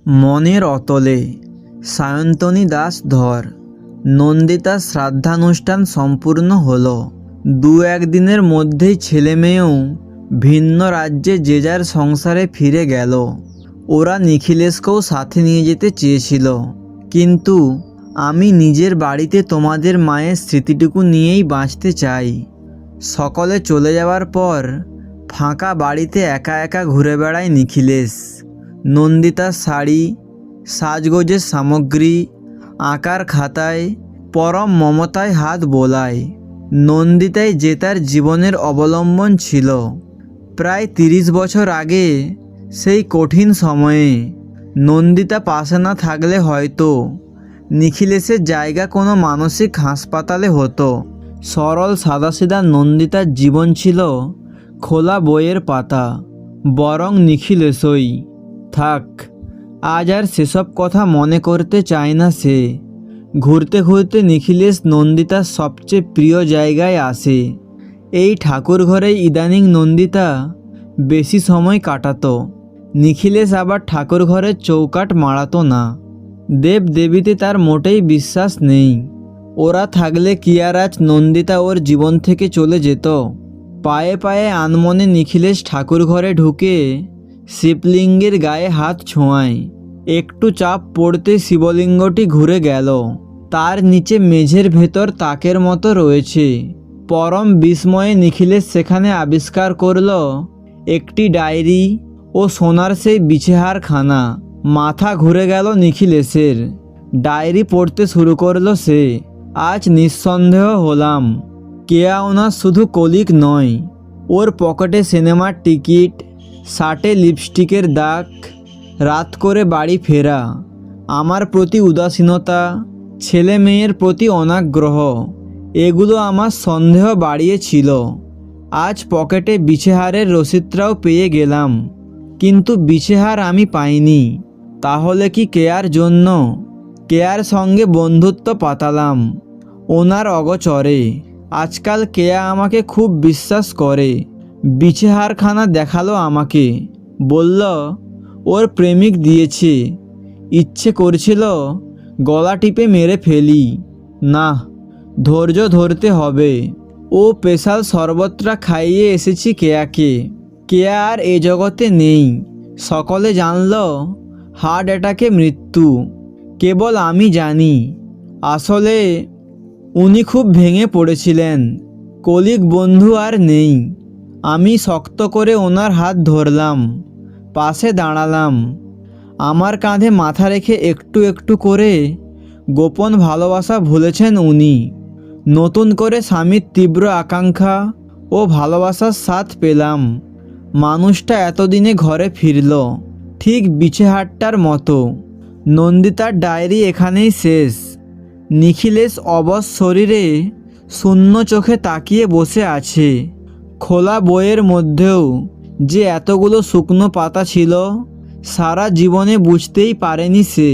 মনের অতলে। সায়ন্তনী দাস ধর। নন্দিতার শ্রাদ্ধানুষ্ঠান সম্পূর্ণ হলো। দু একদিনের মধ্যেই ছেলে মেয়েও ভিন্ন রাজ্যে যে যার সংসারে ফিরে গেল। ওরা নিখিলেশকেও সাথে নিয়ে যেতে চেয়েছিল, কিন্তু আমি নিজের বাড়িতে তোমাদের মায়ের স্মৃতিটুকু নিয়েই বাঁচতে চাই। সকলে চলে যাওয়ার পর ফাঁকা বাড়িতে একা একা ঘুরে বেড়ায় নিখিলেশ। নন্দিতার শাড়ি, সাজগোজের সামগ্রী, আঁকার খাতায় পরম মমতায় হাত বোলায়। নন্দিতাই যে তার জীবনের অবলম্বন ছিল। প্রায় 30 বছর আগে সেই কঠিন সময়ে নন্দিতা পাশে না থাকলে হয়তো নিখিলেশের জায়গা কোনো মানসিক হাসপাতালে হতো। সরল সাদাসিধা নন্দিতার জীবন ছিল খোলা বইয়ের পাতা। বরং নিখিলেশই থাক, আজ আর সেসব কথা মনে করতে চায় না সে। ঘুরতে ঘুরতে নিখিলেশ নন্দিতার সবচেয়ে প্রিয় জায়গায় আসে। এই ঠাকুর ঘরেই ইদানিং নন্দিতা বেশি সময় কাটাতো। নিখিলেশ আবার ঠাকুর ঘরের চৌকাঠ মারাতো না। দেব দেবীতে তার মোটেই বিশ্বাস নেই। ওরা থাকলে কি আর আজ নন্দিতা ওর জীবন থেকে চলে যেত? পায়ে পায়ে আনমনে নিখিলেশ ঠাকুর ঘরে ঢুকে শিবলিঙ্গের গায়ে হাত ছোঁয়ায়। একটু চাপ পড়তে শিবলিঙ্গটি ঘুরে গেল। তার নিচে মেঝের ভেতর তাকের মতো রয়েছে। পরম বিস্ময়ে নিখিলেশ সেখানে আবিষ্কার করল একটি ডায়েরি ও সোনার সেই বিছেহার খানা। মাথা ঘুরে গেল নিখিলেশের। ডায়েরি পড়তে শুরু করলো সে। আজ নিঃসন্দেহ হলাম, কেয়া ওনার শুধু কলিগ নয়। ওর পকেটে সিনেমার টিকিট, শার্টে লিপস্টিকের দাগ, রাত করে বাড়ি ফেরা, আমার প্রতি উদাসীনতা, ছেলে মেয়ের প্রতি অনাগ্রহ, এগুলো আমার সন্দেহ বাড়িয়েছিল। আজ পকেটে বিছেহারের রসিদটাও পেয়ে গেলাম, কিন্তু বিছেহার আমি পাইনি। তাহলে কি কেয়ার জন্য? কেয়ার সঙ্গে বন্ধুত্ব পাতালাম ওনার অগোচরে। আজকাল কেয়া আমাকে খুব বিশ্বাস করে। বিছেহারখানা দেখালো আমাকে, বলল ওর প্রেমিক দিয়েছে। ইচ্ছে করছিল গলা টিপে মেরে ফেলি। না, ধৈর্য ধরতে হবে। ও স্পেশাল শরবতটা খাইয়ে এসেছি কেয়াকে। কেয়া আর এ জগতে নেই। সকলে জানল হার্ট অ্যাটাকে মৃত্যু। কেবল আমি জানি, আসলে উনি খুব ভেঙে পড়েছিলেন। কলিগ বন্ধু আর নেই। আমি শক্ত করে ওনার হাত ধরলাম, পাশে দাঁড়ালাম। আমার কাঁধে মাথা রেখে একটু একটু করে গোপন ভালোবাসা ভুলেছেন উনি। নতুন করে স্বামীর তীব্র আকাঙ্ক্ষা ও ভালোবাসার স্বাদ পেলাম। মানুষটা এতদিনে ঘরে ফিরল, ঠিক বিছেহারটার মতো। নন্দিতার ডায়েরি এখানেই শেষ। নিখিলেশ অবশ শরীরে শূন্য চোখে তাকিয়ে বসে আছে। খোলা বইয়ের মধ্যেও যে এতগুলো শুকনো পাতা ছিল, সারা জীবনে বুঝতেই পারেনি সে।